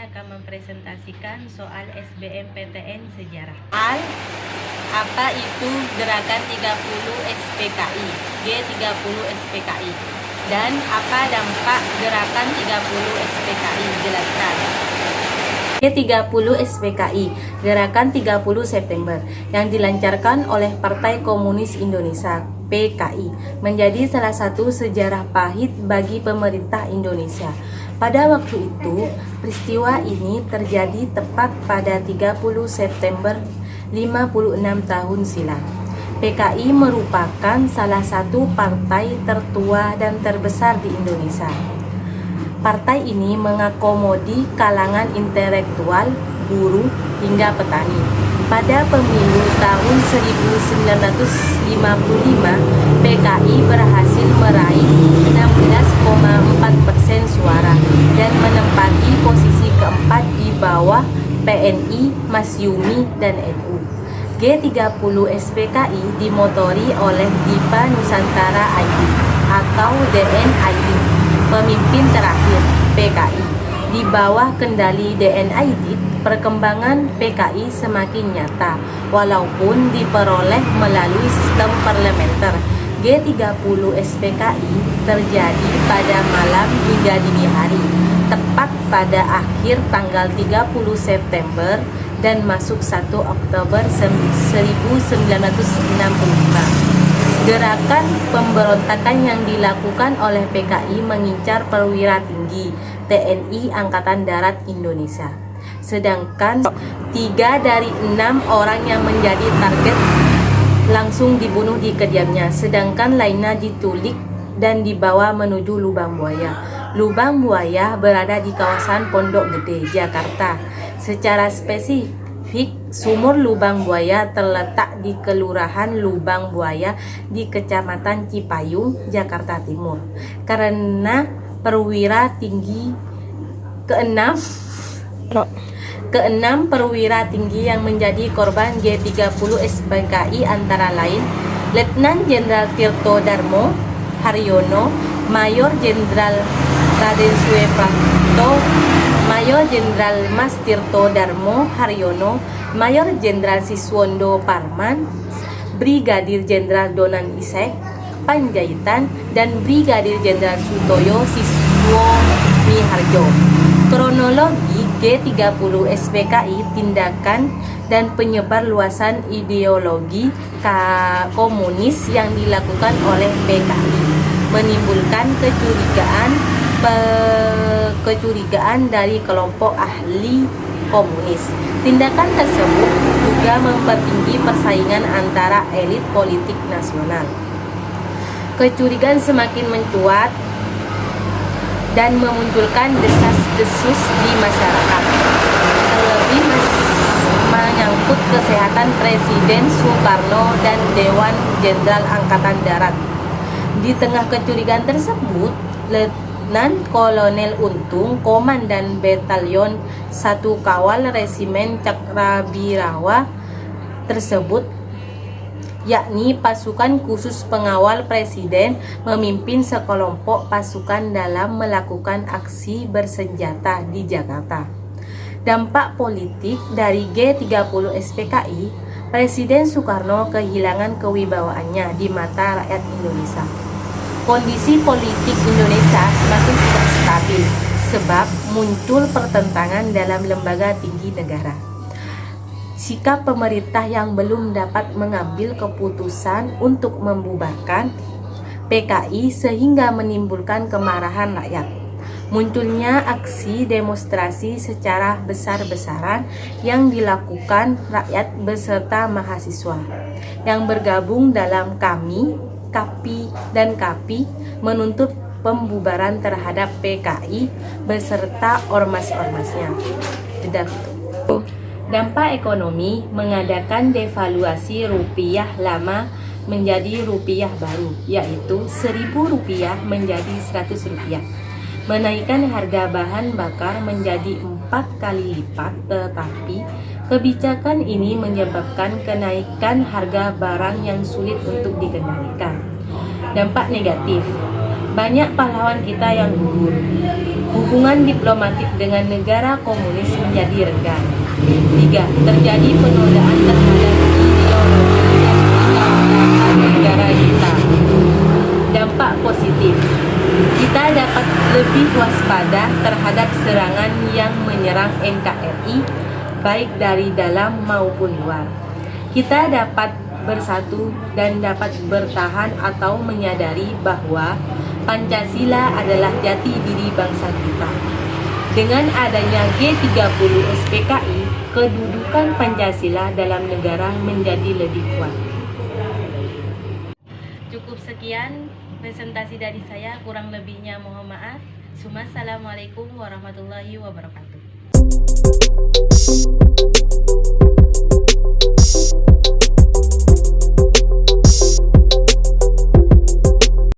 akan mempresentasikan soal SBMPTN Sejarah. Apa itu Gerakan 30 SPKI, G30 SPKI, dan apa dampak Gerakan 30 SPKI? Jelaskan. G30 SPKI, Gerakan 30 September, yang dilancarkan oleh Partai Komunis Indonesia (PKI), menjadi salah satu sejarah pahit bagi pemerintah Indonesia. Pada waktu itu, peristiwa ini terjadi tepat pada 30 September 56 tahun silam. PKI merupakan salah satu partai tertua dan terbesar di Indonesia. Partai ini mengakomodir kalangan intelektual, buruh, hingga petani. Pada pemilu tahun 1955, PKI berhasil meraih 16,4% suara dan menempati posisi keempat di bawah PNI, Masyumi, dan NU. G30 SPKI dimotori oleh Dipa Nusantara Aidit atau DN Aidit, pemimpin terakhir PKI. Di bawah kendali DN Aidit, perkembangan PKI semakin nyata, walaupun diperoleh melalui sistem parlementer. G30 SPKI terjadi pada malam hingga dini hari, tepat pada akhir tanggal 30 September dan masuk 1 Oktober 1965. Gerakan pemberontakan yang dilakukan oleh PKI mengincar perwira tinggi TNI Angkatan Darat Indonesia. Sedangkan 3 dari 6 orang yang menjadi target langsung dibunuh di kediamannya, sedangkan lainnya diculik dan dibawa menuju Lubang Buaya. Lubang Buaya berada di kawasan Pondok Gede, Jakarta. Secara spesifik, sumur Lubang Buaya terletak di Kelurahan Lubang Buaya di Kecamatan Cipayung, Jakarta Timur. Karena perwira tinggi keenam perwira tinggi yang menjadi korban G30 SPKI antara lain Letnan Jenderal Tirto Darmo Haryono, Mayor Jenderal Raden Sueprapto, Mayor Jenderal Mas Tirto Darmo Haryono, Mayor Jenderal Siswondo Parman, Brigadir Jenderal Donan Isek Panjaitan, dan Brigadir Jenderal Sutoyo Siswomiharjo. Kronologi G30 SPKI, tindakan dan penyebar luasan ideologi komunis yang dilakukan oleh PKI menimbulkan kecurigaan dari kelompok ahli komunis. Tindakan tersebut juga mempertinggi persaingan antara elit politik nasional. Kecurigaan semakin mencuat dan memunculkan desas-desus di masyarakat, terlebih menyangkut kesehatan Presiden Soekarno dan Dewan Jenderal Angkatan Darat. Di tengah kecurigaan tersebut, Letnan Kolonel Untung, Komandan Batalion 1 Kawal Resimen Cakrabirawa tersebut, yakni pasukan khusus pengawal presiden, memimpin sekelompok pasukan dalam melakukan aksi bersenjata di Jakarta. Dampak politik dari G30 SPKI, Presiden Soekarno kehilangan kewibawaannya di mata rakyat Indonesia. Kondisi politik Indonesia semakin tidak stabil sebab muncul pertentangan dalam lembaga tinggi negara. Sikap pemerintah yang belum dapat mengambil keputusan untuk membubarkan PKI sehingga menimbulkan kemarahan rakyat. Munculnya aksi demonstrasi secara besar-besaran yang dilakukan rakyat beserta mahasiswa yang bergabung dalam KAPI dan KAPI menuntut pembubaran terhadap PKI beserta ormas-ormasnya. Dampak ekonomi, mengadakan devaluasi rupiah lama menjadi rupiah baru, yaitu Rp1.000 menjadi Rp100. Menaikkan harga bahan bakar menjadi 4 kali lipat, tetapi kebijakan ini menyebabkan kenaikan harga barang yang sulit untuk dikendalikan. Dampak negatif, banyak pahlawan kita yang gugur. Hubungan diplomatik dengan negara komunis menjadi renggang. 3. Terjadi penodaan terhadap ideologi dan kedaulatan negara kita. Dampak positif, kita dapat lebih waspada terhadap serangan yang menyerang NKRI, baik dari dalam maupun luar. Kita dapat bersatu dan dapat bertahan atau menyadari bahwa Pancasila adalah jati diri bangsa kita. Dengan adanya G30 SPKI, kedudukan Pancasila dalam negara menjadi lebih kuat. Cukup sekian presentasi dari saya, kurang lebihnya mohon maaf. Assalamualaikum warahmatullahi wabarakatuh.